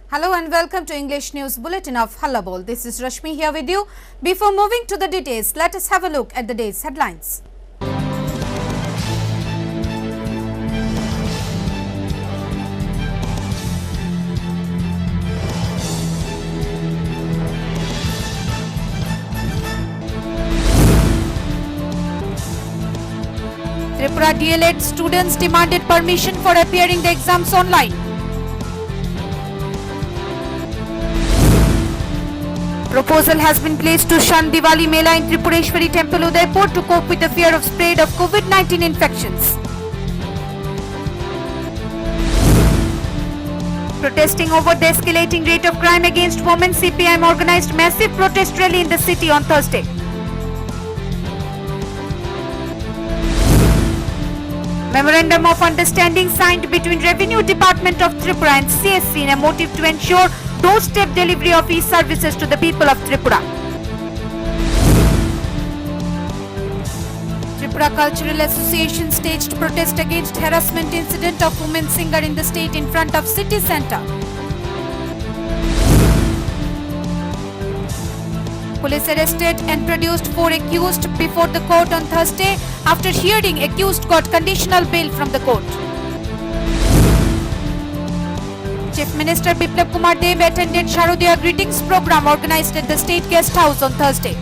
Hello and welcome to English News Bulletin of Hallabol. This is Rashmi here with you. Before moving to the details, let us have a look at the day's headlines. Tripura DLED students demanded permission for appearing the exams online. Proposal has been placed to shun Diwali Mela in Tripureshwari Temple Udaipur to cope with the fear of spread of COVID-19 infections. Protesting over the escalating rate of crime against women, CPIM organized massive protest rally in the city on Thursday. Memorandum of Understanding signed between Revenue Department of Tripura and CSC in a motive to ensure doorstep delivery of e-services to the people of Tripura. Tripura Cultural Association staged protest against harassment incident of women singer in the state in front of city centre. Police arrested and produced 4 accused before the court on Thursday. After hearing, accused got conditional bail from the court. Chief Minister Biplab Kumar Dev attended Attendedshahradiyah greetings program organized at the State Guest House on Thursday.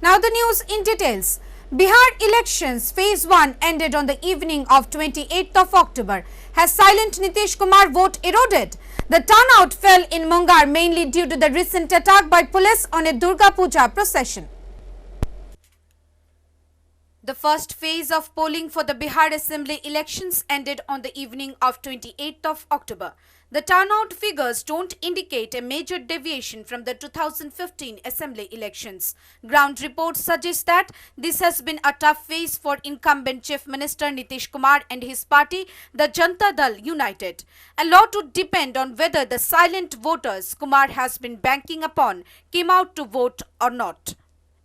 Now the news in details. Bihar Elections Phase 1 ended on the evening of 28th of October. Has silent Nitish Kumar vote eroded? The turnout fell in Mungar mainly due to the recent attack by police on a Durga Puja procession. The first phase of polling for the Bihar Assembly elections ended on the evening of 28th of October. The turnout figures don't indicate a major deviation from the 2015 Assembly elections. Ground reports suggest that this has been a tough phase for incumbent Chief Minister Nitish Kumar and his party, the Janata Dal United. A lot would depend on whether the silent voters Kumar has been banking upon came out to vote or not.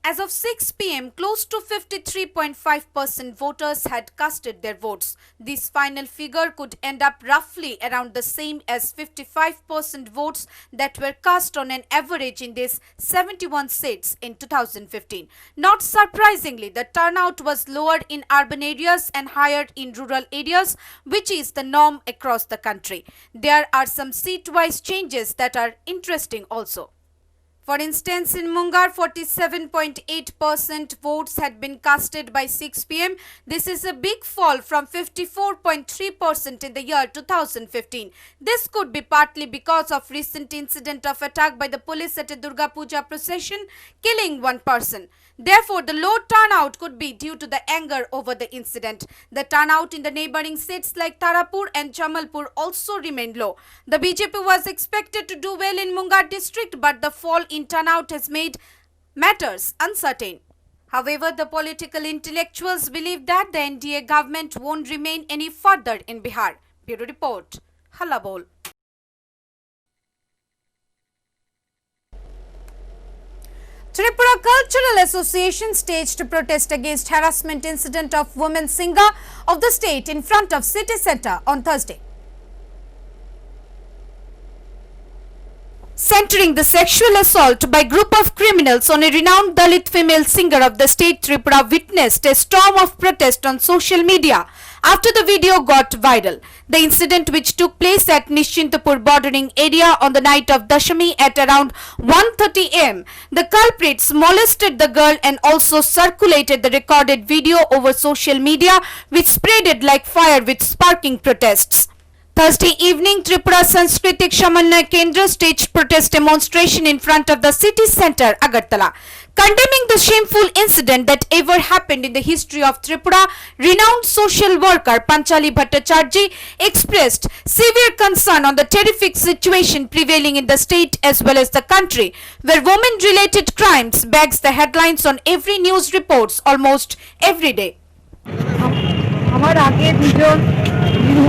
As of 6 p.m., close to 53.5% voters had casted their votes. This final figure could end up roughly around the same as 55% votes that were cast on an average in these 71 seats in 2015. Not surprisingly, the turnout was lower in urban areas and higher in rural areas, which is the norm across the country. There are some seat-wise changes that are interesting also. For instance, in Mungar, 47.8% votes had been casted by 6 p.m. This is a big fall from 54.3% in the year 2015. This could be partly because of recent incident of attack by the police at a Durga Puja procession, killing one person. Therefore, the low turnout could be due to the anger over the incident. The turnout in the neighboring states like Tarapur and Jamalpur also remained low. The BJP was expected to do well in Mungar district, but the fall in turnout has made matters uncertain. However, the political intellectuals believe that the NDA government won't remain any further in Bihar. Bureau Report, Hallabol. Tripura Cultural Association staged a protest against harassment incident of women singer of the state in front of city centre on Thursday. Centering the sexual assault by group of criminals on a renowned Dalit female singer of the state, Tripura witnessed a storm of protest on social media after the video got viral. The incident, which took place at Jitenchaudhary bordering area on the night of Dashami at around 1:30 am, the culprits molested the girl and also circulated the recorded video over social media, which spreaded like fire with sparking protests. Thursday evening, Tripura Sanskritik Samanvay Kendra staged protest demonstration in front of the city centre, Agatha. Condemning the shameful incident that ever happened in the history of Tripura, renowned social worker Panchali Bhattacharjee expressed severe concern on the terrific situation prevailing in the state as well as the country, where women-related crimes bags the headlines on every news reports almost every day. আমার আগে দুজন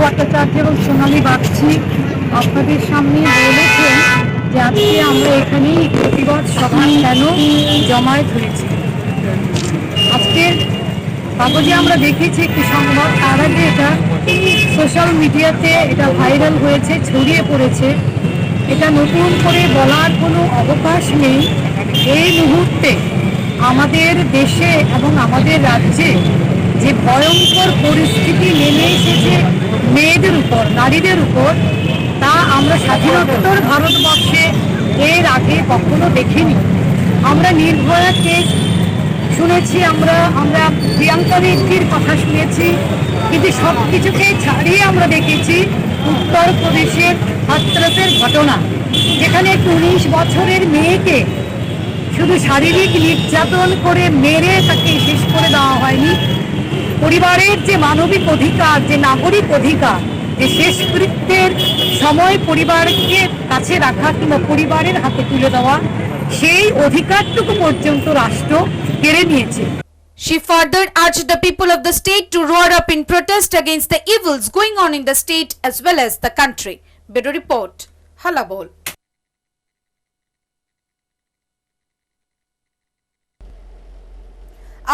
ভট্টাচার্য এবং সোনালী বাগচি আপনাদের সামনে বলেছেন যে আজকে আমরা এখানেই প্রতিবাদ সভা কেন জমায়েত হয়েছি। আজকের কাগজে আমরা দেখেছি একটি সংবাদ, তার আগে এটা সোশ্যাল মিডিয়াতে এটা ভাইরাল হয়েছে, ছড়িয়ে পড়েছে। এটা নতুন করে বলার কোনো অবকাশ নেই। এই মুহূর্তে আমাদের দেশে এবং আমাদের রাজ্যে যে ভয়ঙ্কর পরিস্থিতি নেমে এসেছে মেয়েদের উপর, নারীদের উপর, তা আমরা স্বাধীনোত্তর ভারতবর্ষে এর আগে কখনো দেখিনি। আমরা নির্ভয়া কেস শুনেছি, আমরা প্রিয়াঙ্কা রেড্ডির কথা শুনেছি, কিন্তু সব কিছুকে ছাড়িয়ে আমরা দেখেছি উত্তরপ্রদেশের হাথরসের ঘটনা, যেখানে 19 বছরের মেয়েকে শুধু শারীরিক নির্যাতন করে মেরে তাকে শেষ করে দেওয়া হয়নি, পরিবারের যে মানবিক অধিকার, যে নাগরিক অধিকার, যে শেষকৃত্যের সময় পরিবারকে কাছে রাখা কিংবা পরিবারের হাতে তুলে দেওয়া, সেই অধিকারটুকু পর্যন্ত রাষ্ট্র কেড়ে নিয়েছে। She further urged the people of the state to roar up in protest against the evils going on in the state as well as the country. Bureau Report, Hallabol.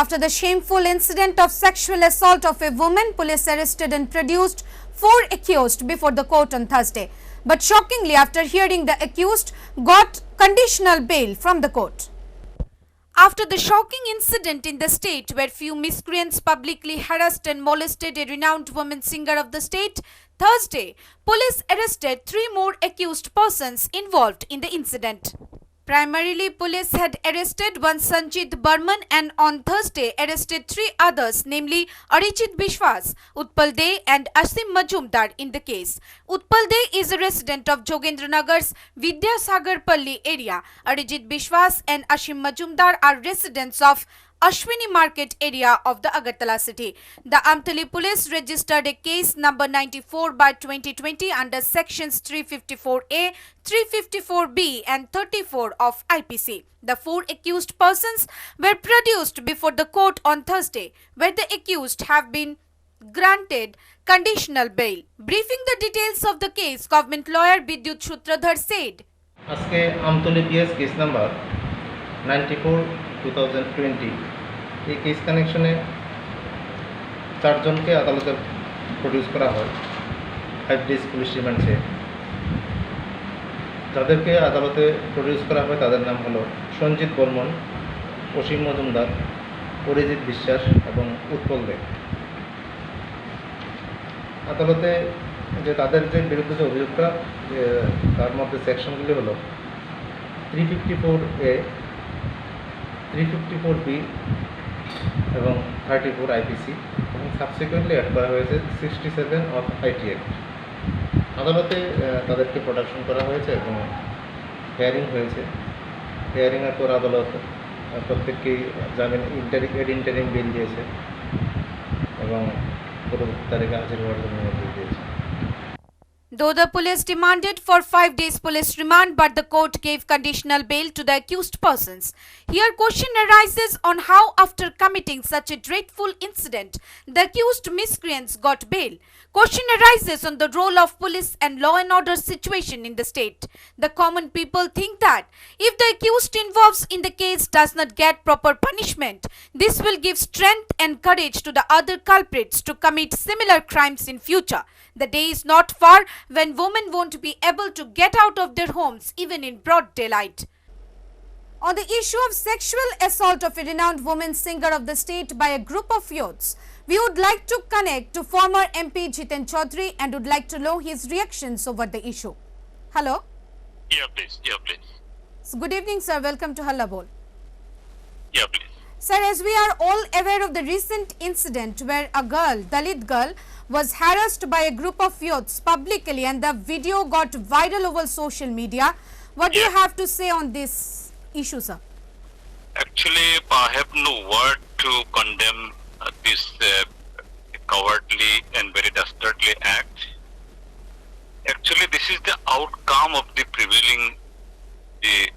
After the shameful incident of sexual assault of a woman, police arrested and produced 4 accused before the court on Thursday. But shockingly, after hearing, the accused got conditional bail from the court. After the shocking incident in the state where few miscreants publicly harassed and molested a renowned woman singer of the state, Thursday, police arrested 3 more accused persons involved in the incident. Primarily, police had arrested one Sanjit Burman and on Thursday arrested 3 others, namely Arijit Bishwas, Utpal De and Asim Majumdar in the case. Utpal De is a resident of Jogendranagar's Vidyasagarpalli area. Arijit Bishwas and Asim Majumdar are residents of Ashwini Market area of the Agatha city. The Amtali police registered a case number 94/2020 under sections 354A, 354B and 34 of IPC. The 4 accused persons were produced before the court on Thursday, where the accused have been granted conditional bail. Briefing the details of the case, government lawyer Bidyut Sutradhar said, আজকে Amtali PS case number 94/2020 এই case কানেকশনে 4 জনকে আদালতে produce করা হয় 5 days police রিমান্ডে। যাদেরকে আদালতে produce করা হয় তাদের নাম হলো সঞ্জিত বর্মন, অসীম মজুমদার, অরিজিৎ বিশ্বাস এবং উৎপল দে। আদালতে যে তাদের যে বিরুদ্ধে যে অভিযোগটা, তার মধ্যে সেকশনগুলি হলো 354A, 354B এবং 34 IPC এবং সাবসিকুয়েন্টলি অ্যাড করা হয়েছে 67 অফ IT Act। আদালতে তাদেরকে প্রোডাকশন করা হয়েছে এবং হিয়ারিং হয়েছে। হিয়ারিংয়ের পর আদালত প্রত্যেককেই জামিন ইন্টারিম বেল দিয়েছে এবং পরবর্তী তারিখে হাজির হওয়ার জন্য নির্দেশ দিয়েছে। Though the police demanded for 5 days police remand, but the court gave conditional bail to the accused persons. Here question arises on how, after committing such a dreadful incident, the accused miscreants got bail. Question arises on the role of police and law and order situation in the state. The common people think that if the accused involved in the case does not get proper punishment, this will give strength and courage to the other culprits to commit similar crimes in future. The day is not far when women won't be able to get out of their homes even in broad daylight. On the issue of sexual assault of a renowned woman singer of the state by a group of youths, We would like to connect to former MP Jitenchaudhary and would like to know his reactions over the issue. Hello. Yeah, please. Yeah, please. So good evening, sir. Welcome to Hallabol. Yeah, please. Sir, as we are all aware of the recent incident where a girl, Dalit girl, was harassed by a group of youths publicly and the video got viral over social media, what do you have to say on this issue, sir? Actually, I have no word to condemn this cowardly and very dastardly act. Actually, this is the outcome of the prevailing the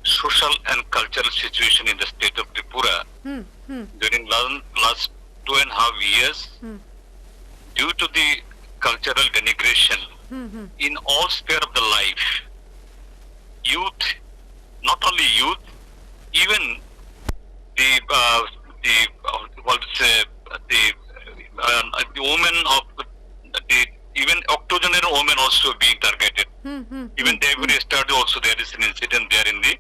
social and cultural situation in the state of Tripura during last 2.5 years due to the cultural denigration in all sphere of the life. Youth, not only youth, even the women of the even octogenarian women also being targeted. Even they were started also there is an incident there in the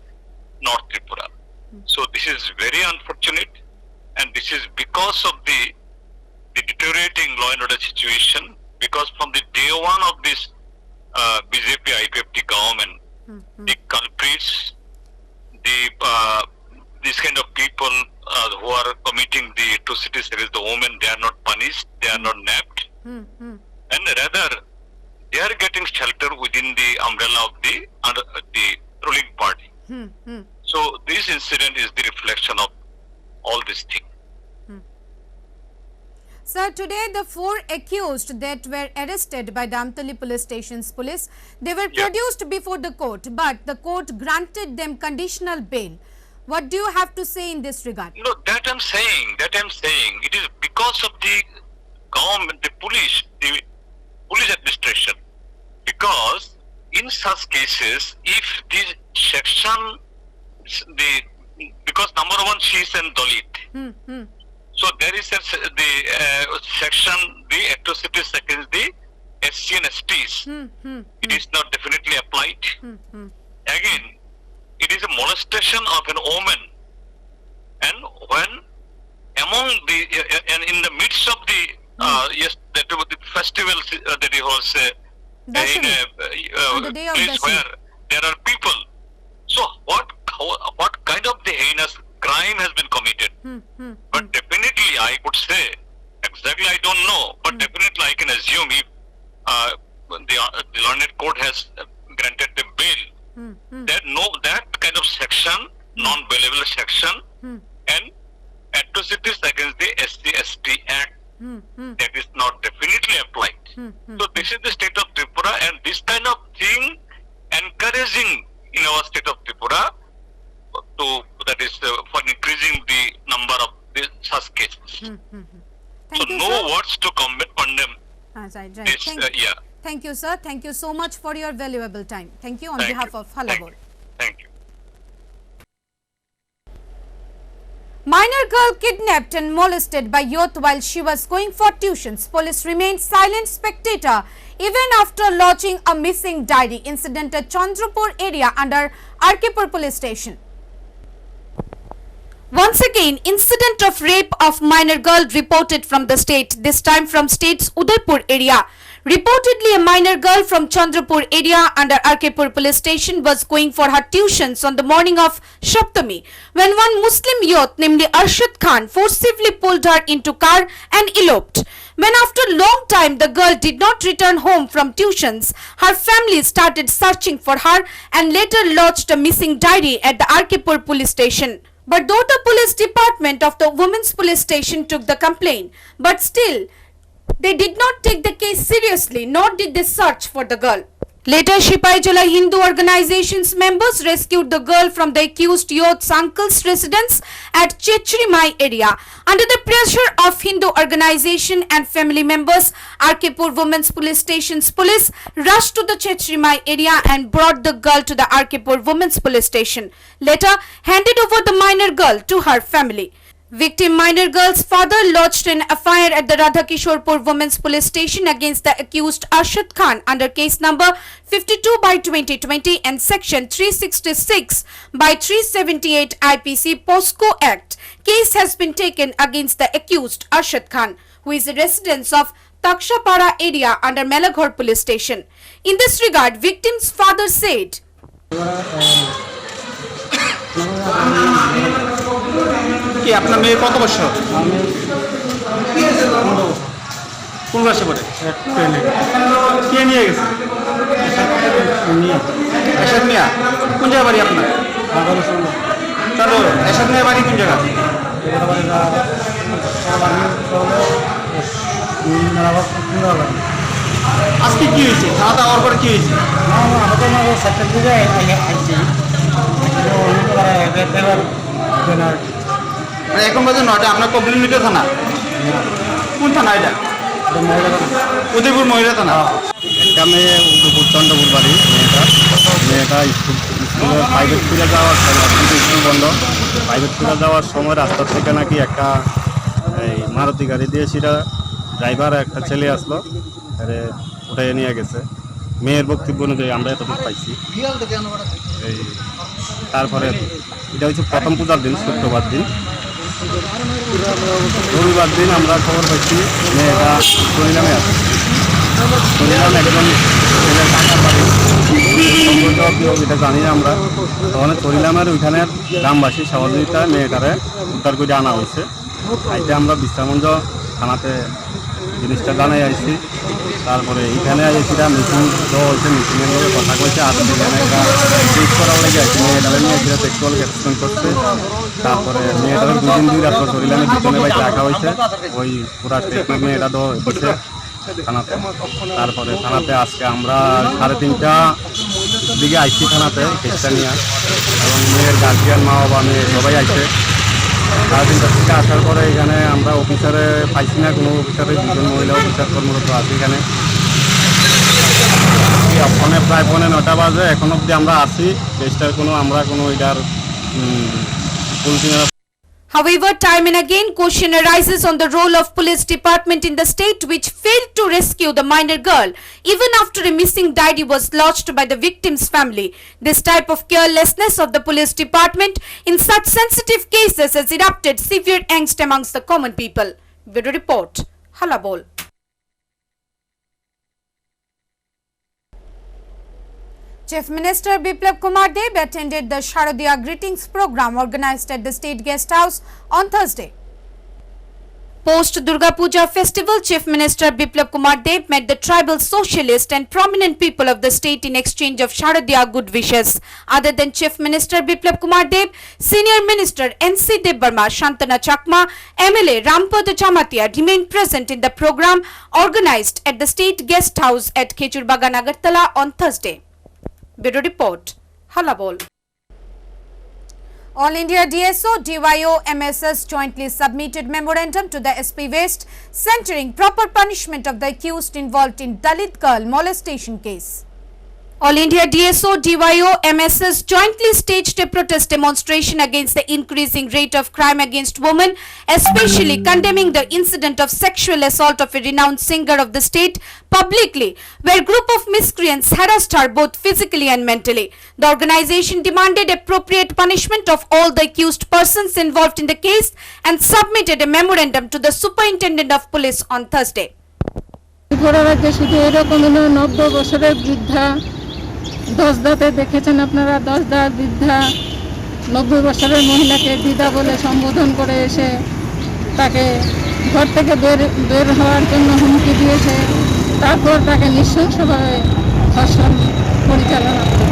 North Tripura. So this is very unfortunate, and this is because of the deteriorating law and order situation. Because from the day one of this BJP IPFT government, the culprits, these kind of people who are committing the atrocities against the women, they are not punished, they are not nabbed, and rather they are getting shelter within the umbrella of the ruling party. So this incident is the reflection of all these things. Sir, today the 4 accused that were arrested by Damtali police station's police, they were produced before the court, but the court granted them conditional bail. What do you have to say in this regard? No, that I'm saying. It is because of the government, the police administration. Because in such cases, if this section, because number one, she is an Dalit. So there is the section, the atrocities against the SC and STs. It is not definitely applied. Again, it is a molestation of an woman, and when among the and in the midst of the the festival that he was in a place where there are people. So what kind of the heinous crime has been committed? But definitely I could say, exactly I don't know, but definitely I can assume if the learned court has granted the bail, that kind of section, non-bailable section, and atrocities against the SC/ST Act, that is not definitely applied. So this is the state of Tripura, and this kind of thing encouraging in our state of Tripura for increasing the number of such cases. So no words to condemn this. Thank you, sir. Thank you so much for your valuable time. Thank you on behalf of Hallabol. Thank you. Minor girl kidnapped and molested by youth while she was going for tuitions. Police remained silent spectator even after lodging a missing diary. Incident at Chandrapur area under Arkipur police station. Once again, incident of rape of minor girl reported from the state, this time from state's Udaipur area. Reportedly, a minor girl from Chandrapur area under Arkipur police station was going for her tuitions on the morning of Saptami when one Muslim youth, namely Arshad Khan, forcibly pulled her into car and eloped. When after a long time the girl did not return home from tuitions, her family started searching for her and later lodged a missing diary at the Arkipur police station. But though the police department of the women's police station took the complaint, but still they did not take the case seriously, nor did they search for the girl. Later, Shipajala Hindu organization's members rescued the girl from the accused youth's uncle's residence at Chechrimai area. Under the pressure of Hindu organization and family members, Arkipur Women's Police Station's police rushed to the Chechrimai area and brought the girl to the Arkipur Women's Police Station. Later, handed over the minor girl to her family. Victim minor girl's father lodged an FIR at the Radhakishorpur Women's Police Station against the accused Arshad Khan under case number 52/2020 and section 366 by 378 IPC POSCO Act. Case has been taken against the accused Arshad Khan, who is a resident of Takshapara area under Melaghor Police Station. In this regard, victim's father said, কি আপনার মেয়ে কত বছর? কোন ক্লাসে পড়ে? কে নিয়ে গেছে? এরশাদ মিয়া। কোন জায়গা বাড়ি আপনার? চলো, এরশাদ মিয়া বাড়ি কোন জায়গা? আজকে কি হয়েছে? খাওয়া দাওয়ার পরে কি হয়েছে? এখন বাজে 9টা। আপনার কমপ্লেন নিতে থানা? কোন থানা এটা? উদয়পুর মহিলা থানা। একটা মেয়ে উদয়পুর চন্দ্রপুর বাড়ি। মেয়েটা স্কুলে প্রাইভেট স্কুলে যাওয়ার সময়, স্কুল বন্ধ, প্রাইভেট স্কুলে যাওয়ার সময় রাস্তা থেকে নাকি একটা এই মারুতি গাড়ি দিয়ে সেটা ড্রাইভার একটা ছেলে আসলো, উঠাই নিয়ে গেছে। মেয়ের বক্তব্য অনুযায়ী আমরা এতটুকু পাইছি। এই তারপরে এটা হচ্ছে প্রথম পূজার দিন, শুক্রবার দিন। রবিবার দিন আমরা খবর পাইছি মেয়েটা পরিণামে আছে। পরিণাম একজন ছেলের টাকার বাড়ি এটা জানি না আমরা। তখন পরিণামের ওইখানের গ্রামবাসী সহযোগিতায় মেয়েটারে উদ্ধার করে আনা হয়েছে। আইতে আমরা বিশ্রামঞ্জ থানাতে জিনিসটা জানাই আইছি। তারপরে এইখানে এসেছিলা মিটিং দেওয়া হয়েছে, মিটিংয়ের মধ্যে কথা কইছে। আর এখানে একটা চেক করা লেগে আছে, মেয়েটারে নিয়ে এসে সেক্সুয়াল অ্যাকশন করছে। তারপরে মেয়েটারে 2 দিন 2 রাত শরীরে পিছনে বাইক রাখা হয়েছে। ওই পুরা ট্রিটমেন্ট মেয়েটা দেওয়া হয়েছে থানাতে। তারপরে থানাতে আজকে আমরা 3:30টা দিকে আইসি থানাতে কেসটা নিয়ে, এবং মেয়ের গার্জিয়ান, মা বাবা, মেয়ে সবাই আইছে। 3:30 থেকে আসার পরে এখানে আমরা অফিসারে পাইছি না, কোনো অফিসারে 2জন মহিলা অফিসার কর্মরত আছে এখানে। প্রায় 9:15 বাজে, এখন অবধি আমরা আছি। কেসটার আমরা কোনো এটার However, time and again question arises on the role of police department in the state, which failed to rescue the minor girl even after a missing diary was lodged by the victim's family. This type of carelessness of the police department in such sensitive cases has erupted severe angst amongst the common people. Video report, Hallabol. Chief Minister Biplab Kumar Deb attended the Sharadiya Greetings program organized at the State Guest House on Thursday. Post Durga Puja festival, Chief Minister Biplab Kumar Deb met the tribal, socialist and prominent people of the state in exchange of Sharadiya good wishes. Other than Chief Minister Biplab Kumar Deb, Senior Minister N.C. Debbarma, Shantana Chakma, MLA Rampad Chamatia remained present in the program organized at the State Guest House at Khechurbagan, Agartala on Thursday. Bureau Report, Hallabol. All India DSO, DYO, MSS jointly submitted memorandum to the SP West centering proper punishment of the accused involved in Dalit girl molestation case. All India DSO, DYO, MSS jointly staged a protest demonstration against the increasing rate of crime against women, especially condemning the incident of sexual assault of a renowned singer of the state publicly, where a group of miscreants harassed her both physically and mentally. The organization demanded appropriate punishment of all the accused persons involved in the case and submitted a memorandum to the Superintendent of Police on Thursday. দশদাতে দেখেছেন আপনারা, 10 দাঁত বৃদ্ধা 90 বছরের মহিলাকে দিদা বলে সম্বোধন করে এসে তাকে ঘর থেকে বের হওয়ার জন্য হুমকি দিয়েছে। তারপর তাকে নৃশংসভাবে ধর্ষণ পরিচালনা করে।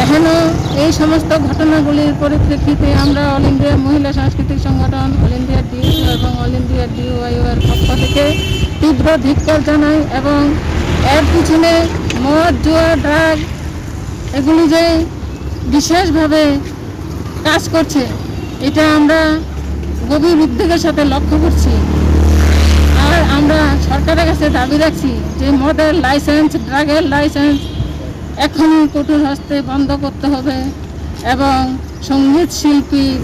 এখনও এই সমস্ত ঘটনাগুলির পরিপ্রেক্ষিতে আমরা অল ইন্ডিয়া মহিলা সাংস্কৃতিক সংগঠন, অল ইন্ডিয়া ডিএসও এবং অল ইন্ডিয়া ডিওয়াইও এর পক্ষ থেকে তীব্র ধিক্কার জানাই, এবং এর পিছনে মদ, জুয়া, ড্রাগ এগুলি যে বিশেষভাবে কাজ করছে, এটা আমরা গভীর উদ্বেগের সাথে লক্ষ্য করছি। আর আমরা সরকারের কাছে দাবি রাখছি যে মদের লাইসেন্স, ড্রাগের লাইসেন্স এখনই কঠোর হস্তে বন্ধ করতে হবে, এবং সঙ্গীত শিল্পীর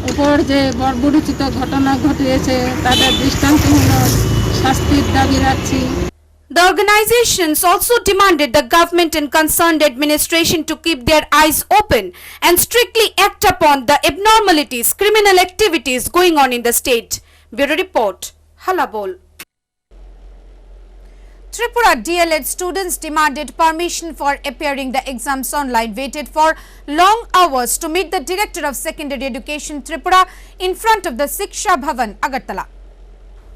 উপর যে বর্বরোচিত ঘটনা ঘটিয়েছে তাদের দৃষ্টান্তমূলক শাস্তির দাবি রাখছি। The organizations also demanded the government and concerned administration to keep their eyes open and strictly act upon the abnormalities, criminal activities going on in the state. Bureau Report, Hallabol. Tripura DLED students demanded permission for appearing the exams online, waited for long hours to meet the Director of Secondary Education Tripura in front of the Shiksha Bhavan, Agatha.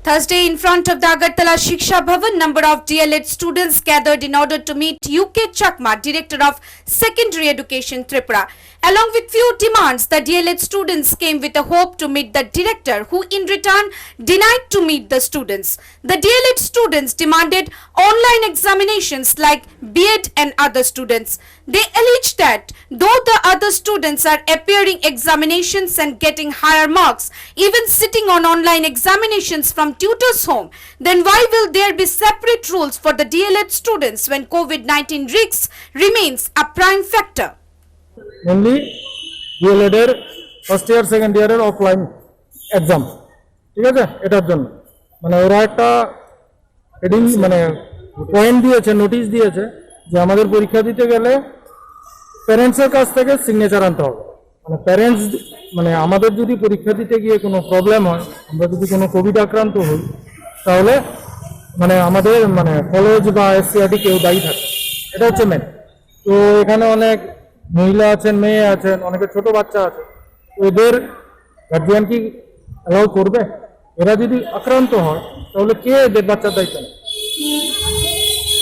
Thursday, in front of the Agatha Shiksha Bhavan, number of DLED students gathered in order to meet UK Chakma, Director of Secondary Education Tripura. Along with few demands, the DLED students came with a hope to meet the director, who in return denied to meet the students. The DLED students demanded online examinations like B.Ed and other students. They alleged that though the other students are appearing examinations and getting higher marks, even sitting on online examinations from tutors' home, then why will there be separate rules for the DLED students when COVID-19 risks remains a prime factor? Mainly DElEd এর first year second ইয়ারের offline exam, ঠিক আছে? এটার জন্য মানে ওরা একটা heading মানে পয়েন্ট দিয়েছে, নোটিশ দিয়েছে যে আমাদের পরীক্ষা দিতে গেলে প্যারেন্টসের কাছ থেকে সিগনেচার আনতে হবে। মানে প্যারেন্টস মানে আমাদের যদি পরীক্ষা দিতে গিয়ে কোনো প্রবলেম হয়, আমরা যদি কোনো কোভিড আক্রান্ত হই, তাহলে মানে আমাদের মানে কলেজ বা এসসিআরটি কেউ দায়ী থাকে, এটা হচ্ছে মেন। তো এখানে অনেক মহিলা আছেন, মেয়ে আছেন, অনেকে ছোট বাচ্চা আছে, এদের গার্জিয়ান কি অ্যালাউ করবে? এরা যদি আক্রান্ত হয় তাহলে কে এদের বাচ্চার দায়িত্ব নেয়?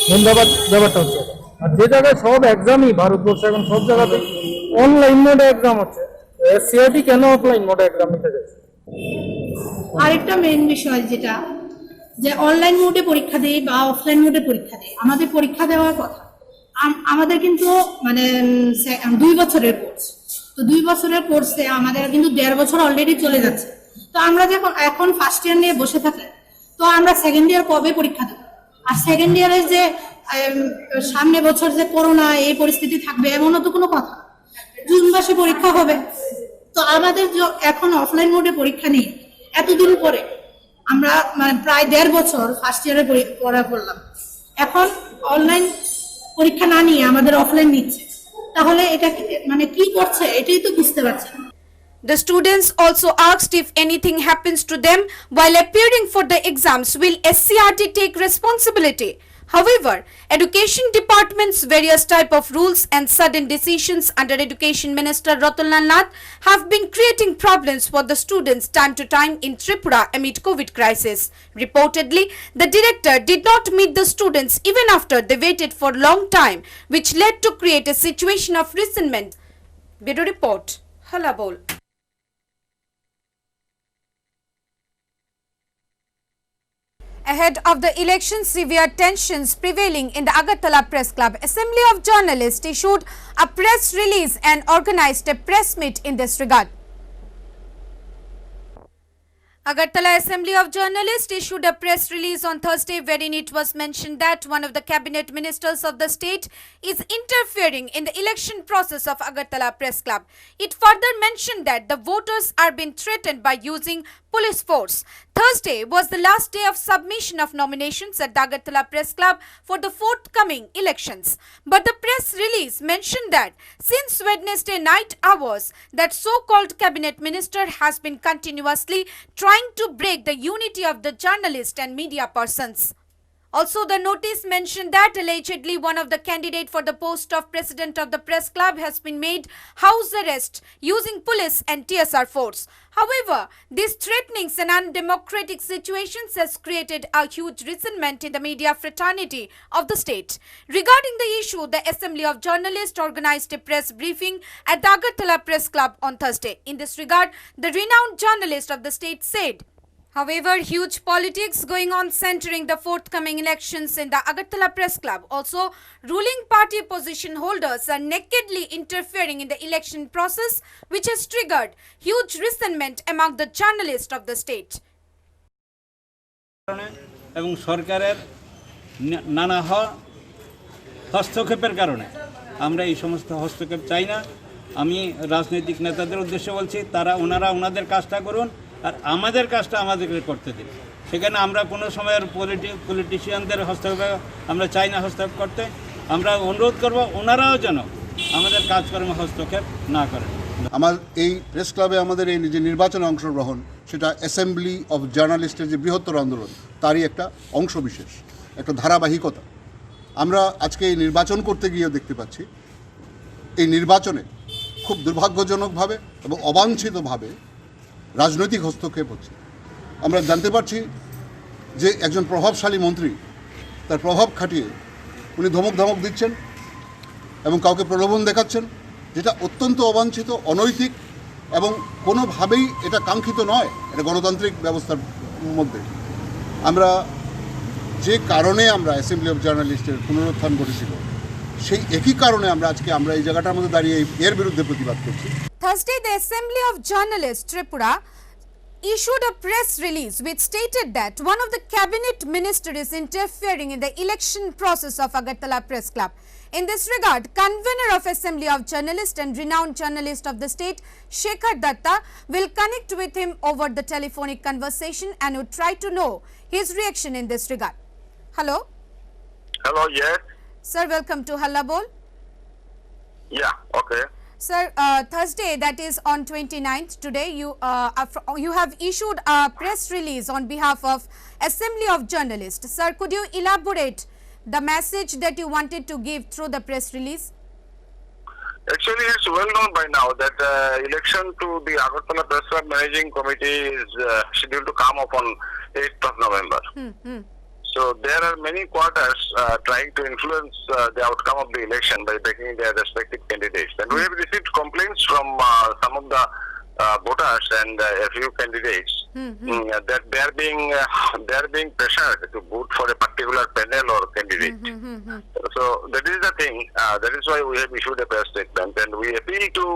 মেন ব্যাপারটা হচ্ছে। আর যে জায়গায় সব এক্সামই ভারতবর্ষে এখন সব জায়গাতে অনলাইন মোডে এক্সাম হচ্ছে, এসসিআরটি কেন অফলাইন মোডে এক্সাম নিতে যাচ্ছে? আরেকটা মেইন বিষয় যেটা যে অনলাইন মোডে পরীক্ষা দেই বা অফলাইন মোডে পরীক্ষা দেই, আমাদের পরীক্ষা দেওয়ার কথা আমাদের কিন্তু মানে 2 বছরের কোর্স, তো 2 বছরের কোর্সে আমাদের কিন্তু 1.5 বছর অলরেডি চলে যাচ্ছে। তো আমরা যখন এখন ফার্স্ট ইয়ার নিয়ে বসে থাকি, তো আমরা সেকেন্ড ইয়ার কবে পরীক্ষা দেব? আর সেকেন্ড ইয়ারে যে সামনে বছর যে করোনা এই পরিস্থিতি থাকবে এমনও তো কোনো কথা। জুন মাসে পরীক্ষা হবে, তো আমাদের এখন অফলাইন মোডে পরীক্ষা নিয়ে এতদিন পরে আমরা মানে প্রায় 1.5 বছর ফার্স্ট ইয়ারে পড়া করলাম, এখন অনলাইন পরীক্ষা না নিয়ে আমাদের অফলাইন নিচ্ছে, তাহলে এটা মানে কি করছে এটাই তো বুঝতে পারছি না। The students also asked if anything happens to them while appearing for the exams, will SCRT take responsibility? However, Education Department's various type of rules and sudden decisions under Education Minister Ratan Nath have been creating problems for the students time to time in Tripura amid COVID crisis. Reportedly, the director did not meet the students even after they waited for long time, which led to create a situation of resentment. Bureau Report, Hallabol. Ahead of the election, severe tensions prevailing in the Agatha Press Club. Assembly of Journalists issued a press release and organized a press meet in this regard. Agartala Assembly of Journalists issued a press release on Thursday wherein it was mentioned that one of the cabinet ministers of the state is interfering in the election process of Agartala Press Club. It further mentioned that the voters are being threatened by using police force. Thursday was the last day of submission of nominations at the Agartala Press Club for the forthcoming elections. But the press release mentioned that since Wednesday night hours, that so-called cabinet minister has been continuously trying to break the unity of the journalists and media persons. Also, the notice mentioned that allegedly one of the candidate for the post of president of the press club has been made house arrest using police and TSR force. However, these threatenings and undemocratic situations has created a huge resentment in the media fraternity of the state. Regarding the issue, the Assembly of Journalists organized a press briefing at the Agatha Press Club on Thursday. In this regard, the renowned journalist of the state said, however, huge politics going on centering the forthcoming elections in the Agatha Press Club. Also, ruling party position holders are nakedly interfering in the election process, which has triggered huge resentment among the journalists of the state. এবং সরকারের নানা হস্তক্ষেপের কারণে আমরা এই সমস্ত হস্তক্ষেপ চাই না। আমি রাজনৈতিক নেতাদের উদ্দেশ্যে বলছি, ওনারা ওনাদের কাজটা করুন আর আমাদের কাজটা আমাদেরকে করতে দিন। সেখানে আমরা কোনো সময়ের পলিটিশিয়ানদের হস্তক্ষেপ আমরা চাই না হস্তক্ষেপ করতে। আমরা অনুরোধ করব ওনারাও যেন আমাদের কাজকর্মে হস্তক্ষেপ না করেন। আমার এই প্রেস ক্লাবে আমাদের এই যে নির্বাচনে অংশগ্রহণ, সেটা অ্যাসেম্বলি অফ জার্নালিস্টের যে বৃহত্তর আন্দোলন তারই একটা অংশবিশেষ, একটা ধারাবাহিকতা। আমরা আজকে এই নির্বাচন করতে গিয়ে দেখতে পাচ্ছি এই নির্বাচনে খুব দুর্ভাগ্যজনকভাবে এবং অবাঞ্ছিতভাবে রাজনৈতিক হস্তক্ষেপ হচ্ছে। আমরা জানতে পারছি যে একজন প্রভাবশালী মন্ত্রী তার প্রভাব খাটিয়ে উনি ধমক দিচ্ছেন এবং কাউকে প্রলোভন দেখাচ্ছেন, যেটা অত্যন্ত অবাঞ্ছিত, অনৈতিক এবং কোনোভাবেই এটা কাঙ্ক্ষিত নয় এটা গণতান্ত্রিক ব্যবস্থার মধ্যে। আমরা যে কারণে আমরা অ্যাসেম্বলি অফ জার্নালিস্টের পুনরুত্থান ঘটেছিল, সেই একই কারণে আমরা এই জায়গাটার মধ্যে দাঁড়িয়ে এর বিরুদ্ধে প্রতিবাদ করছি। Thursday, the Assembly of Journalists Tripura issued a press release which stated that one of the cabinet ministers is interfering in the election process of Agatha Press Club. In this regard, convener of Assembly of Journalists and renowned journalist of the state, Shekhar Datta, will connect with him over the telephonic conversation and would try to know his reaction in this regard. Hello? Hello, yes. Sir, welcome to Hallabol. Yeah, okay. Sir, Thursday, that is on 29th, today, you have issued a press release on behalf of Assembly of Journalists. Sir, could you elaborate the message that you wanted to give through the press release? Actually, it's well known by now that election to the Agatha Press Club Managing Committee is scheduled to come up on 8th of November. So there are many quarters trying to influence the outcome of the election by backing their respective candidates. And we have received complaints from some of the voters and a few candidates that they are being pressured to vote for a particular panel or candidate. So that is the thing. That is why we have issued a press statement, and we appeal to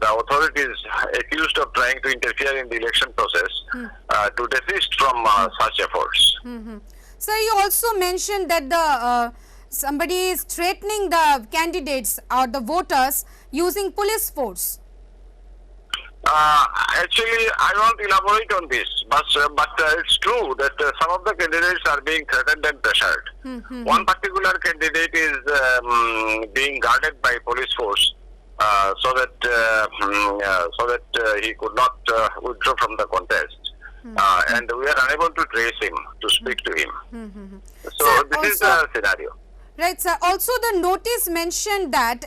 the authorities accused of trying to interfere in the election process to desist from such efforts. Sir, you also mentioned that somebody is threatening the candidates or the voters using police force. Actually, I won't elaborate on this, but it's true that some of the candidates are being threatened and pressured. One particular candidate is being guarded by police force so that he could not withdraw from the contest, and we are unable to trace him to speak to him. So Sir, this is the scenario. Right, sir. Also, the notice mentioned that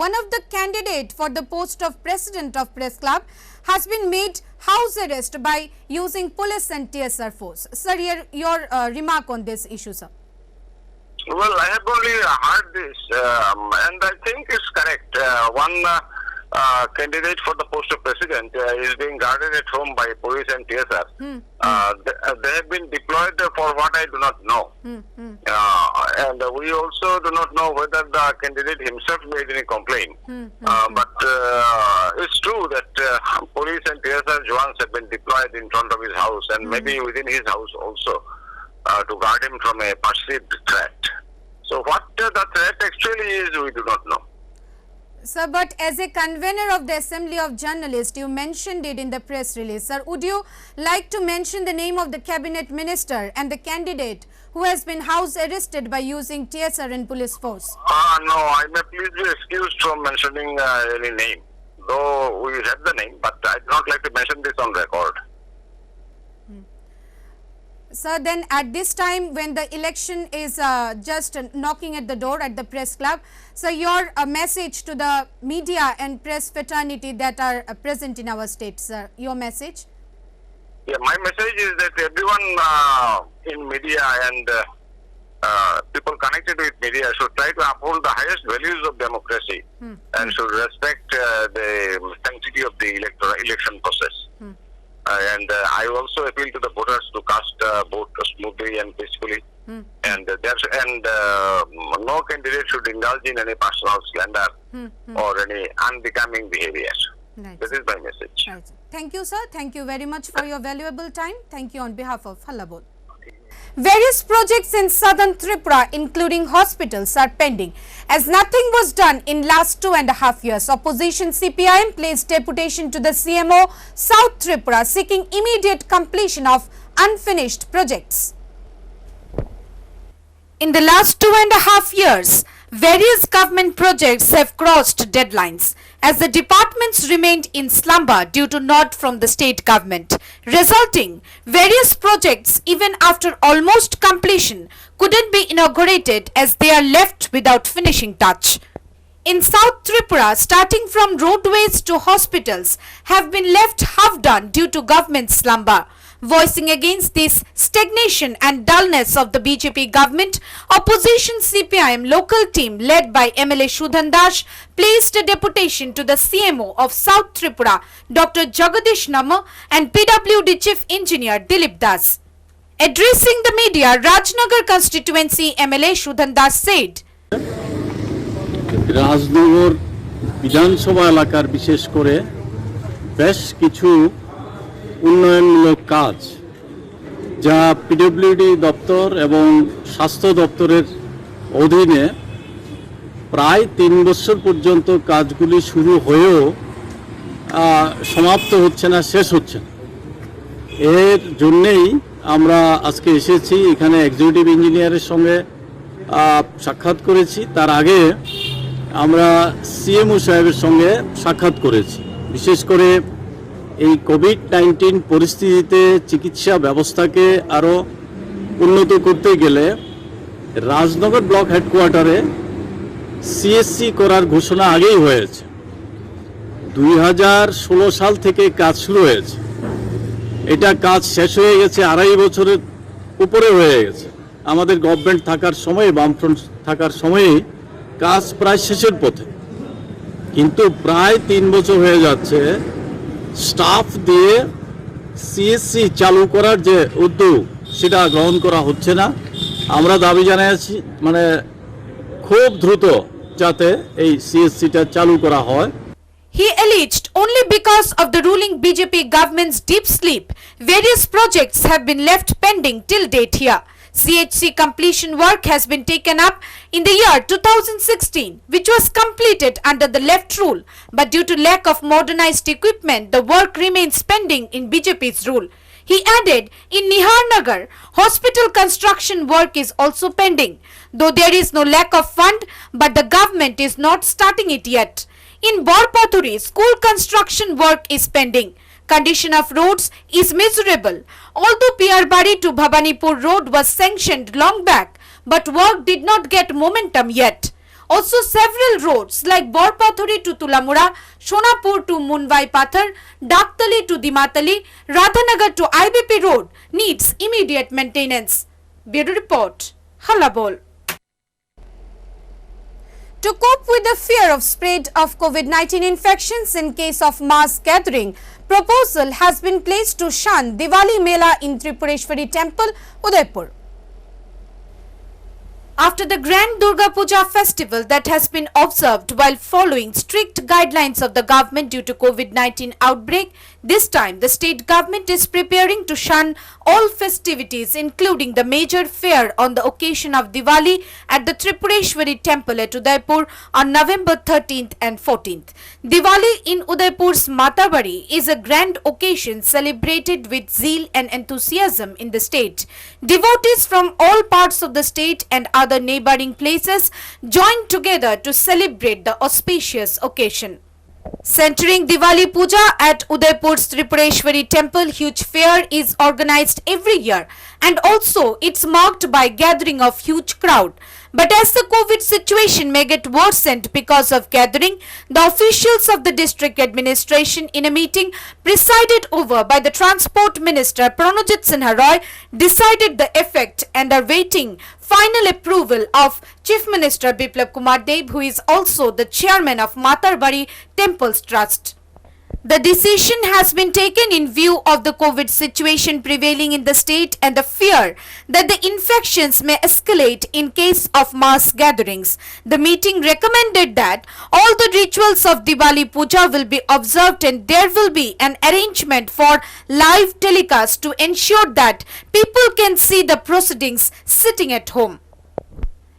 one of the candidate for the post of president of Press Club has been made house arrest by using police and TSR force. Sir, your remark on this issue, sir. Well, I have only heard this, and I think it's correct. One candidate for the post of president is being guarded at home by police and TSR. They have been deployed for what I do not know. And we also do not know whether the candidate himself made any complaint. But it's true that police and TSR jawans have been deployed in front of his house and maybe within his house also to guard him from a perceived threat. So what the threat actually is, we do not know. Sir, but as a convener of the Assembly of Journalists, you mentioned it in the press release. Sir, would you like to mention the name of the cabinet minister and the candidate who has been house arrested by using TSR and police force? No, I may please be excused from mentioning any name. Though we have the name, but I do not like to mention this on record. Sir, then at this time when the election is just knocking at the door at the press club, so your message to the media and press fraternity that are present in our state, sir, your message? Yeah, my message is that everyone in media and people connected with media should try to uphold the highest values of democracy and should respect the sanctity of the election process. And I also appeal to the voters to cast vote smoothly and peacefully. And no candidate should indulge in any personal slander or any unbecoming behavior. Right. That is my message. Right. Thank you, sir. Thank you very much for your valuable time. Thank you on behalf of Hallabol. Various projects in southern Tripura, including hospitals, are pending. As nothing was done in last 2.5 years, opposition CPIM placed deputation to the CMO South Tripura seeking immediate completion of unfinished projects. In the last 2.5 years, various government projects have crossed deadlines as the departments remained in slumber due to nod from the state government, resulting various projects even after almost completion couldn't be inaugurated as they are left without finishing touch. In South Tripura, starting from roadways to hospitals have been left half done due to government slumber. Voicing against this stagnation and dullness of the BJP government, opposition CPIM local team led by MLA Jitenchaudhary placed a deputation to the CMO of South Tripura, Dr. Jagadish Nama, and PWD Chief Engineer Dilip Das. Addressing the media, Rajnagar constituency MLA Jitenchaudhary said, Rajnagar বিধানসভা এলাকার বিশেষ করে বেশ কিছু উন্নয়নমূলক কাজ যা PWD দপ্তর এবং স্বাস্থ্য দপ্তরের অধীনে প্রায় 3 বছর পর্যন্ত কাজগুলি শুরু হয়েও সমাপ্ত হচ্ছে না, শেষ হচ্ছে না। এর জন্যই আমরা আজকে এসেছি এখানে এক্সিকিউটিভ ইঞ্জিনিয়ারের সঙ্গে সাক্ষাৎ করেছি। তার আগে আমরা সিএমও সাহেবের সঙ্গে সাক্ষাৎ করেছি। বিশেষ করে এই কোভিড-19 পরিস্থিতিতে চিকিৎসা ব্যবস্থাকে আরও উন্নত করতে গেলে রাজনগর ব্লক হেডকোয়ার্টারে সিএসসি করার ঘোষণা আগেই হয়েছে। 2016 সাল থেকে কাজ শুরু হয়েছে, এটা কাজ শেষ হয়ে গেছে 2.5 বছরের উপরে হয়ে গেছে। আমাদের গভর্নমেন্ট থাকার সময়ে, বামফ্রন্ট থাকার সময়ে কাজ প্রায় শেষের পথে, কিন্তু প্রায় 3 বছর হয়ে যাচ্ছে স্টাফ দিয়ে সিএসসি চালু করার যে উদ্যোগ সেটা গ্রহণ করা হচ্ছে না। আমরা দাবি জানাচ্ছি মানে খুব দ্রুত যাতে এই সিএসসিটা চালু করা হয়। He alleged only because of the ruling BJP government's deep sleep, various projects have been left pending till date here. CHC completion work has been taken up in the year 2016, which was completed under the left rule, but due to lack of modernized equipment, the work remains pending in BJP's rule. He added, in Niharnagar, hospital construction work is also pending, though there is no lack of fund, but the government is not starting it yet. In Borpathuri, school construction work is pending. Condition of roads is miserable. Although Piyarbari to Bhabanipur road was sanctioned long back, but work did not get momentum yet. Also, several roads like Borpathuri to Tulamura, Shonapur to Munvai Pathar, Daktali to Dimatali, Radhanagar to IBP road needs immediate maintenance. Bureau Report, Hallabol. To cope with the fear of spread of COVID-19 infections in case of mass gathering, proposal has been placed to shun Diwali Mela in Tripureshwari Temple, Udaipur. After the Grand Durga Puja festival that has been observed while following strict guidelines of the government due to COVID-19 outbreak, this time the state government is preparing to shun all festivities including the major fair on the occasion of Diwali at the Tripureshwari Temple at Udaipur on November 13th and 14th. Diwali in Udaipur's Matabari is a grand occasion celebrated with zeal and enthusiasm in the state. Devotees from all parts of the state and other neighboring places joined together to celebrate the auspicious occasion. Centering Diwali Puja at Udaipur's Tripureshwari Temple, huge fair is organized every year and also it's marked by gathering of huge crowd. But as the COVID situation may get worsened because of gathering, the officials of the district administration in a meeting presided over by the Transport Minister Pranojit Sinha Roy decided the effect and are waiting final approval of Chief Minister Biplab Kumar Deb, who is also the chairman of Matarbari Temples Trust. The decision has been taken in view of the COVID situation prevailing in the state and the fear that the infections may escalate in case of mass gatherings. The meeting recommended that all the rituals of Diwali Puja will be observed and there will be an arrangement for live telecast to ensure that people can see the proceedings sitting at home.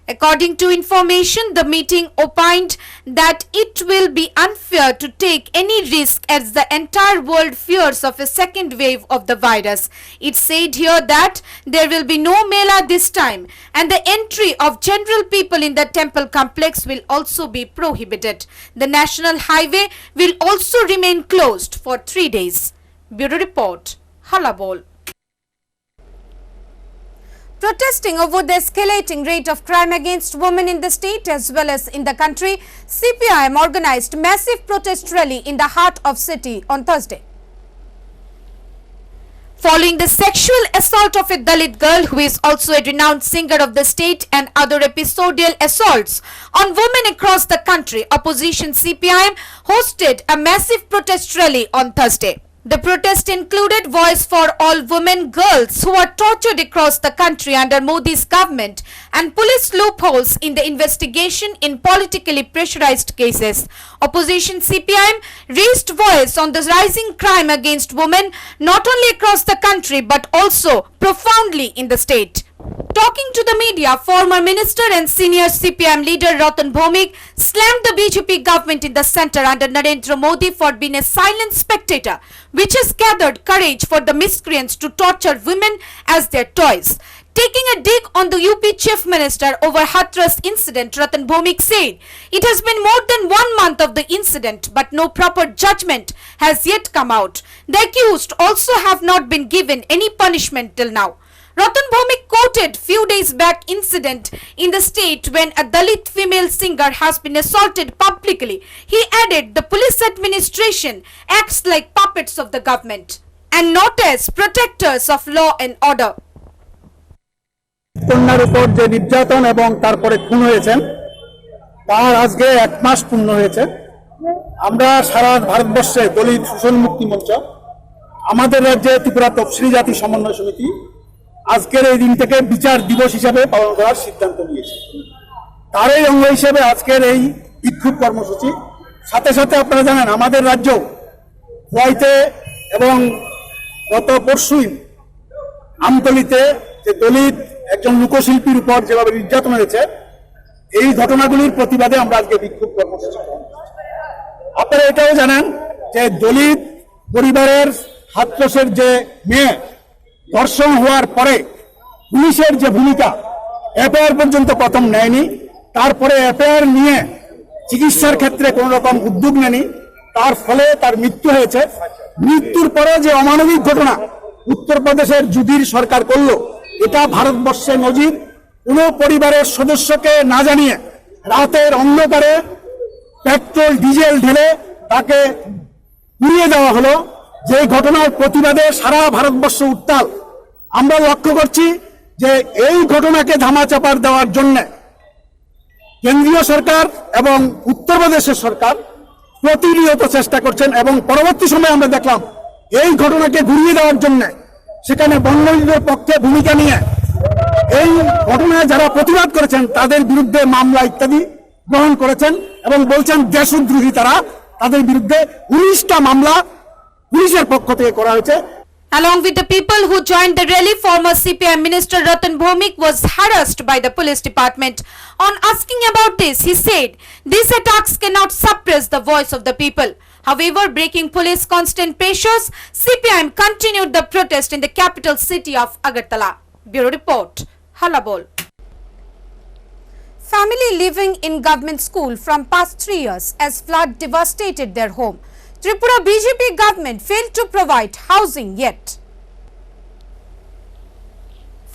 According to information, the meeting opined that it will be unfair to take any risk as the entire world fears of a second wave of the virus. It said here that there will be no mela this time and the entry of general people in the temple complex will also be prohibited. The national highway will also remain closed for 3 days. Bureau Report, Hallabol. Protesting over the escalating rate of crime against women in the state as well as in the country, CPIM organized massive protest rally in the heart of city on Thursday. Following the sexual assault of a Dalit girl who is also a renowned singer of the state and other episodial assaults on women across the country, opposition CPIM hosted a massive protest rally on Thursday. The protest included Voice for All Women Girls who are tortured across the country under Modi's government and police loopholes in the investigation in politically pressurized cases. Opposition CPIM raised voice on the rising crime against women not only across the country but also profoundly in the state. Talking to the media, former minister and senior CPIM leader Ratan Bhomik slammed the BJP government in the centre under Narendra Modi for being a silent spectator, which has gathered courage for the miscreants to torture women as their toys. Taking a dig on the UP Chief Minister over Hathras incident, Ratan Bhomik said, it has been more than 1 month of the incident but no proper judgment has yet come out. The accused also have not been given any punishment till now. Ratan Bhomik quoted few days back incident in the state when a Dalit female singer has been assaulted publicly. He added the police administration acts like puppets of the government and not as protectors of law and order. কন্যার উপর যে নির্যাতন এবং তারপরে খুন হয়েছেন তার আজকে 1 মাস পূর্ণ হয়েছে। আমরা সারা ভারতবর্ষে দলিত শোষণ মুক্তি মঞ্চ আমাদের রাজ্যে ত্রিপুরা তফসিলি জাতি সমন্বয় সমিতি আজকের এই দিনটাকে বিচার দিবস হিসেবে পালন করার সিদ্ধান্ত নিয়েছে। তারই অঙ্গ হিসেবে আজকের এই বিক্ষোভ কর্মসূচি। সাথে সাথে আপনারা জানেন আমাদের রাজ্য খোয়াইতে এবং গত পরশুই আমতলিতে যে দলিত একজন লোকশিল্পীর উপর যেভাবে নির্যাতন হয়েছে এই ঘটনাগুলির প্রতিবাদে আমরা আজকে বিক্ষোভ কর্মসূচি পালন করছি। আপনারা এটাও জানেন যে দলিত পরিবারের হাতরসের যে মেয়ে ধর্ষণ হওয়ার পরে পুলিশের যে ভূমিকা এফআইআর পর্যন্ত প্রথম নেয়নি, তারপরে এফআইআর নিয়ে চিকিৎসার ক্ষেত্রে কোন রকম উদ্যোগ নেয়নি, তার ফলে তার মৃত্যু হয়েছে। মৃত্যুর পরে যে অমানবিক ঘটনা উত্তরপ্রদেশের যুদির সরকার করলো, এটা ভারতবর্ষে নজির। কোন পরিবারের সদস্যকে না জানিয়ে রাতের অন্ধকারে পেট্রোল ডিজেল ঢেলে তাকে পুড়িয়ে দেওয়া হলো, যে ঘটনার প্রতিবাদে সারা ভারতবর্ষ উত্তাল। আমরা লক্ষ্য করছি যে এই ঘটনাকে ধামাচাপা দেওয়ার জন্য কেন্দ্রীয় সরকার এবং উত্তরপ্রদেশের সরকার প্রতিনিয়ত চেষ্টা করছেন এবং পরবর্তী সময়ে আমরা দেখলাম এই ঘটনাকে ঘুরিয়ে দেওয়ার জন্য সেখানে বঙ্গবন্ধুর পক্ষে ভূমিকা নিয়ে এই ঘটনায় যারা প্রতিবাদ করেছেন তাদের বিরুদ্ধে মামলা ইত্যাদি গ্রহণ করেছেন এবং বলছেন দেশদ্রোহী তারা, তাদের বিরুদ্ধে 19টা মামলা পুলিশের পক্ষ থেকে করা হয়েছে। Along with the people who joined the rally, former CPIM Minister Ratan Bhomik was harassed by the police department. On asking about this, he said, these attacks cannot suppress the voice of the people. However, breaking police constant pressures, CPIM continued the protest in the capital city of Agatha. Bureau Report, Hallabol. Family living in government school from past 3 years as flood devastated their home. Tripura BJP government failed to provide housing yet.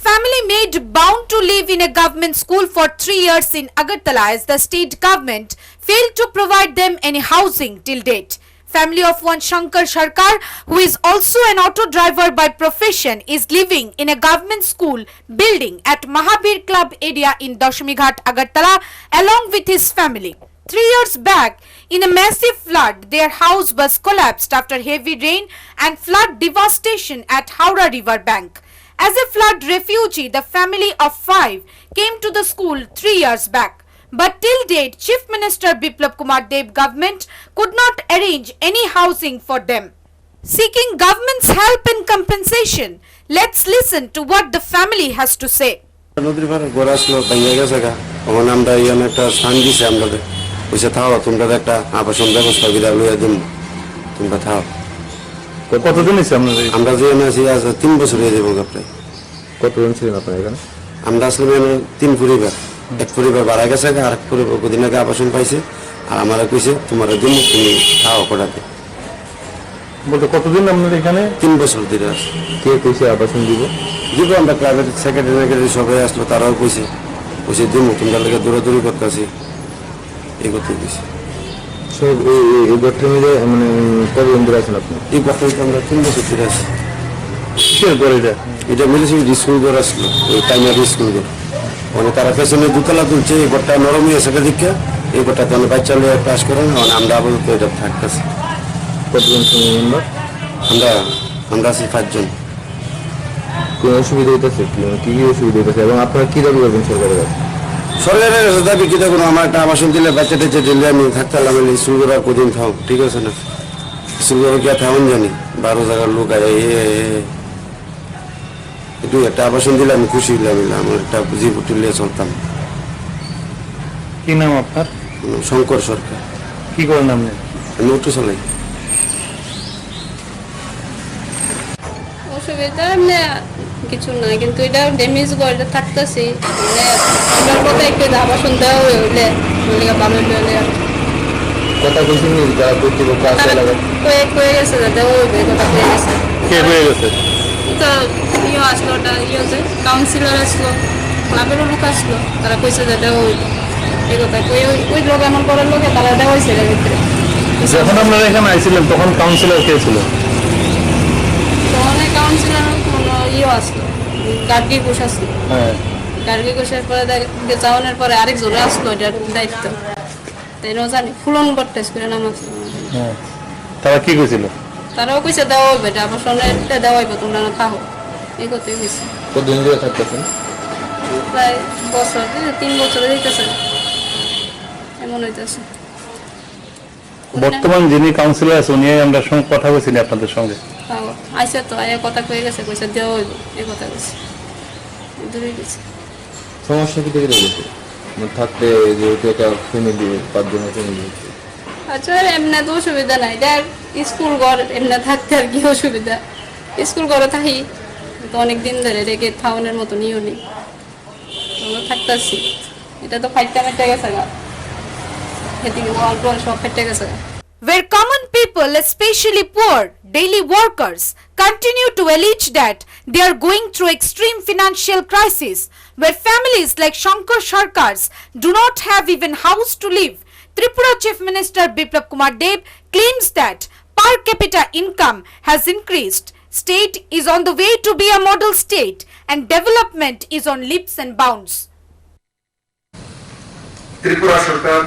Family made bound to live in a government school for 3 years in Agatha as the state government failed to provide them any housing till date. Family of one Shankar Sarkar, who is also an auto driver by profession, is living in a government school building at Mahabir Club area in Dashamighat, Agartala, along with his family. 3 years back, in a massive flood, their house was collapsed after heavy rain and flood devastation at Howrah river bank. As a flood refugee, the family of 5 came to the school 3 years back. But till date, Chief Minister Biplab Kumar Deb government could not arrange any housing for them. Seeking government's help and compensation, let's listen to what the family has to say. নদীর পাড়ে ঘর আসলো ভেঙে গেছে গা ওখানে আমরা ইয়ান একটা স্থান দিছি আমরা বুঝে থাও তোমরা একটা আবাসন ব্যবস্থা করে লইয়া দিন তোমরা থাও কতদিন হয়েছে আমরা যে আছি আজ 3 বছর হয়ে যাবো প্রায় কতজন ছিলেন আপনার এখানে আমরা আসলে 3 পরিবার এক পরিবার মারা গেছে আর এক পরিবার কদিন আগে আবাসন পাইছে আর আমারা কইছে তোমার দিন তুমি থাও করাতে বলতে কতদিন আপনার এখানে 3 বছর ধরে আছে কে কইছে আবাসন দিব আমরা প্রাইভেট সেক্রেটারি সবাই আসলো তারাও কইছে দিন তোমরা লাগে দৌড়াদৌড়ি করতেছি এই কথা কইছে সব এই ঘরটা মিলে মানে কতদিন ধরে আছেন আপনি এই ঘরটা আমরা 3 বছর ধরে আছি কিসের ঘর এটা মিলিটারি স্কুল ঘর আসলো ওই প্রাইমারি স্কুল ঘর মানে তারা পেছনে দুতলা তুলছে এই ঘরটা নরম হয়েছে দীক্ষা এই ঘরটা তাহলে বাচ্চা লোক পাস করেন আমরা আপাতত এটা থাকতেছি কতজন মেম্বার আমরা আছি 5 জন কোন অসুবিধা হইতেছে কি অসুবিধা হইতেছে এবং আপনারা কি দাবি করবেন সরকারের কাছে দাবি কি দেখুন আমার একটা আবাসন দিলে বাচ্চা টাচ্চা দিলে আমি থাকতে পারলাম স্কুল ঘর কদিন থাও ঠিক আছে না স্কুল ঘর কি থাকুন জানি 12 জায়গার লোক একটু একটা আবাসন দিলে আমি খুশি হইলাম আমার একটা বুঝি তুলে চলতাম কি নাম আপনার শঙ্কর সরকার কি করেন আপনি আমি অটো চালাই অসুবিধা এমনি কিছু না কিন্তু এটা ড্যামেজ করে থাকতেছি মানে আমার কথা একটু আবাসন দেওয়া হইলে ভালো হইলে কথা বলছেন যারা কর্তৃপক্ষ আছে এলাকায় কয়ে গেছে দেওয়া হইবে কথা কয়ে গেছে কে হয়ে গেছে তো আসলো ওটা যে কাউন্সিলর আসলো ক্লাবেরও লোক আসলো তারা কইছে যে দেওয়া হইবে এই কথা ওই লোক এমন করার লোকে তারা দেওয়া হয়েছে এর ভিতরে যখন আপনারা এখানে আইছিলেন তখন কাউন্সিলর কে ছিল তখন কাউন্সিলর কোনো আসলো গার্গী ঘোষ আসলো গার্গী ঘোষের পরে চাওয়ানোর পরে আরেকজন আসলো এটার দায়িত্ব তাই জানি ফুলন বট্টাস করে নাম আসলো তারা কি কইছিল তারাও কইছে দেওয়া হইবে এটা আবার সন্ধ্যা দেওয়া হইবে তোমরা না থাকো এই কথাই কইছে কতদিন ধরে থাকতেছেন প্রায় বছর 3 বছরে দিতেছে এমন হইতেছে বর্তমান যিনি কাউন্সিলর আছে উনি আমরা সঙ্গে কথা বলছিলেন আপনাদের সঙ্গে আইসা তো আয়া কথা কয়ে গেছে কইছে দেওয়া হইবে এই কথা কইছে দূরে গেছে সমস্যা কি থেকে গেছে থাকতে যেহেতু একটা ফ্যামিলি 5 জনের ফ্যামিলি আচ্ছা এমনি তো অসুবিধা নাই দেখ স্কুল ঘর এমনি থাকতে আর কি অসুবিধা স্কুল ঘরে থাকি তো অনেক দিন ধরে রেখে থাউনের মতো নিও নি আমরা থাকতেছি এটা তো ফাইটটা মেটে গেছে গা এদিকে ওয়াল টোয়াল সব ফেটে গেছে Where common people, especially poor, daily workers, continue to allege that they are going through extreme financial crisis, where families like Shankar Sarkar's do not have even house to live, Tripura Chief Minister Biplab Kumar Deb claims that per capita income has increased, state is on the way to be a model state, and development is on leaps and bounds. Tripura সরকার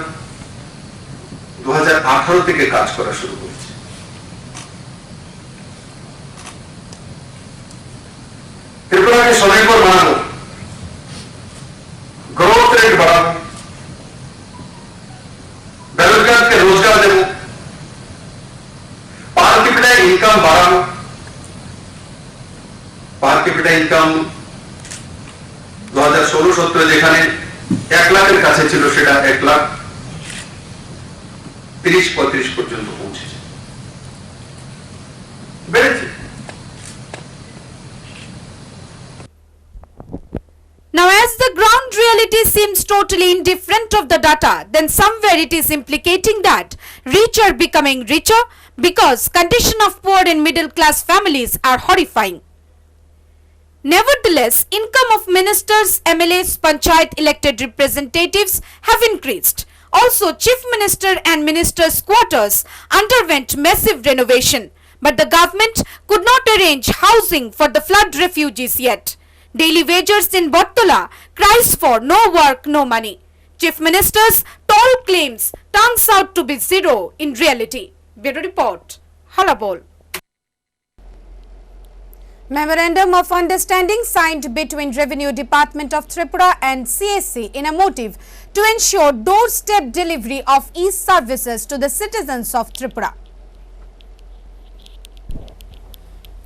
2018 থেকে কাজ করা শুরু করেছে ত্রিপুরাকে স্বনির্ভর বানাবো growth rate বাড়াবো বেরোজগারকে রোজগার দেব পার capital income বাড়াবো পার ক্যাপিটা ইনকাম 2016-17 যেখানে 1 লাখের কাছে ছিল সেটা 1 লাখ 30-35 পর্যন্ত পৌঁছেছে বেড়েছে Now, as the ground reality seems totally indifferent of the data, then somewhere it is implicating that rich are becoming richer because condition of poor and middle class families are horrifying. Nevertheless, income of ministers, MLAs, panchayat elected representatives have increased. Also, Chief Minister and Minister's quarters underwent massive renovation, but the government could not arrange housing for the flood refugees yet. Daily wagers in Bottula cries for no work, no money. Chief Minister's all claims turns out to be zero in reality. Bureau Report, Hallabol. Memorandum of Understanding signed between Revenue Department of Tripura and CSC in a motive to ensure doorstep delivery of e-services to the citizens of Tripura.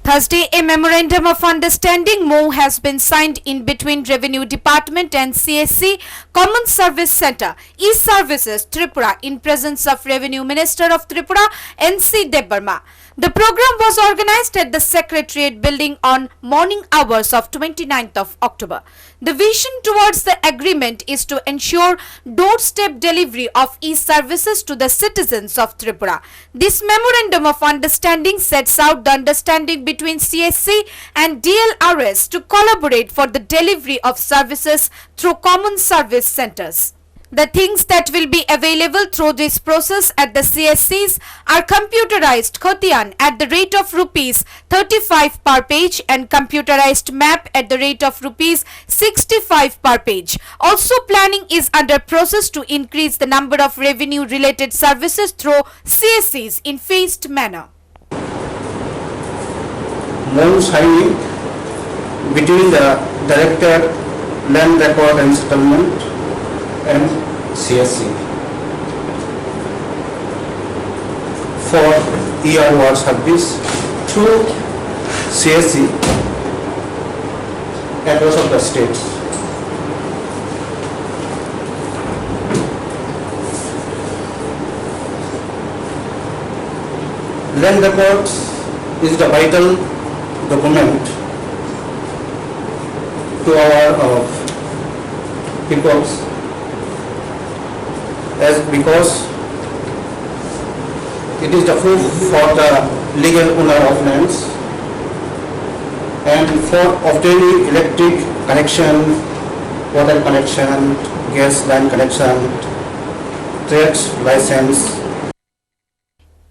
Thursday, a Memorandum of Understanding (MoU) has been signed in between Revenue Department and CSC Common Service Centre e-Services Tripura in presence of Revenue Minister of Tripura N.C. Debarma. The program was organized at the Secretariat building on morning hours of 29th of October. The vision towards the agreement is to ensure doorstep delivery of e-services to the citizens of Tripura. This Memorandum of Understanding sets out the understanding between CSC and DLRS to collaborate for the delivery of services through common service centers. The things that will be available through this process at the CSCs are computerized Khotiyan at the rate of rupees 35 per page and computerized map at the rate of rupees 65 per page. Also, planning is under process to increase the number of revenue related services through CSCs in phased manner. MoU signing between the Director Land Record and Settlement and CSC for ERWR service through CSC across of the states. Land records is the vital document to our peoples, as because it is the proof for the legal owner of lands and for obtaining electric connection, water connection, gas line connection, trade license.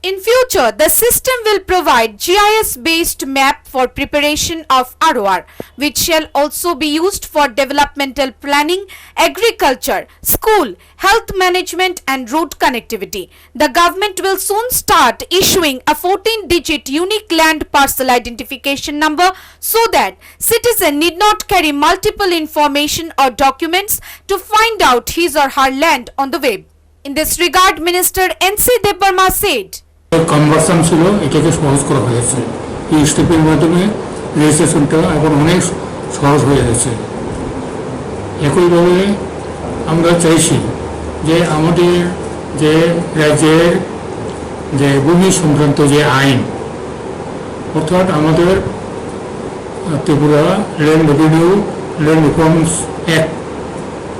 In future, the system will provide GIS-based map for preparation of ROR, which shall also be used for developmental planning, agriculture, school, health management and road connectivity. The government will soon start issuing a 14-digit unique land parcel identification number so that citizen need not carry multiple information or documents to find out his or her land on the web. In this regard, Minister N.C. Debarma said, conversion ছিল এটাকে সহজ করা হয়েছে এই স্টেপের মাধ্যমে রেজিস্ট্রেশনটা এখন অনেক সহজ হয়ে গেছে একইভাবে আমরা চাইছি যে আমাদের যে রাজ্যের যে ভূমি সংক্রান্ত যে আইন অর্থাৎ আমাদের Tripura land revenue land reforms act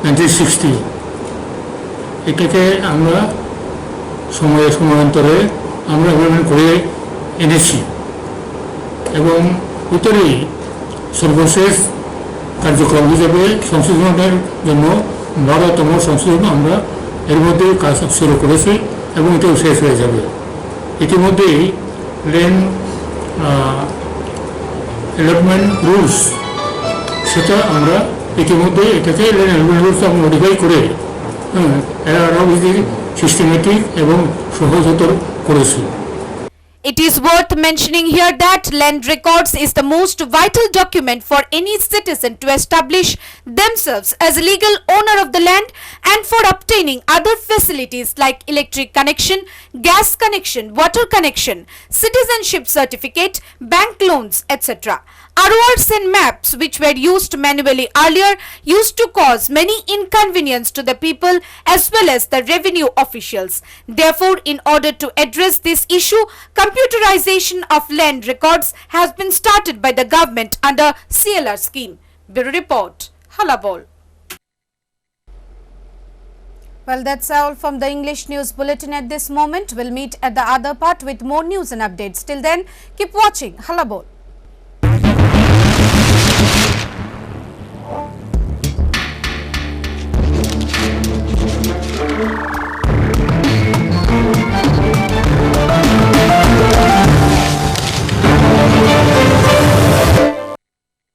1960 এটাকে আমরা সময়ান্তরে আমরা অ্যামেন্ডমেন্ট করে এনেছি এবং উত্তরেই সর্বশেষ কার্যক্রম হিসেবে সংশোধনের জন্য 12তম সংশোধন আমরা এর মধ্যে কাজ শুরু করেছি এবং এটাও শেষ হয়ে যাবে ইতিমধ্যেই ল্যান্ড অ্যালটমেন্ট রুলস সেটা আমরা ইতিমধ্যে এটাকে ল্যান্ড অ্যালটমেন্ট রুলস আমরা মডিফাই করে আরও বেশি সিস্টেমেটিক এবং সহজতর করেছি। It is worth mentioning here that land records is the most vital document for any citizen to establish themselves as a legal owner of the land and for obtaining other facilities like electric connection, gas connection, water connection, citizenship certificate, bank loans, etc. RORs and maps, which were used manually earlier, used to cause many inconvenience to the people as well as the revenue officials. Therefore, in order to address this issue, computerization of land records has been started by the government under CLR scheme. Bureau Report, Hallabol. Well, that's all from the English News Bulletin at this moment. We'll meet at the other part with more news and updates. Till then, keep watching Hallabol.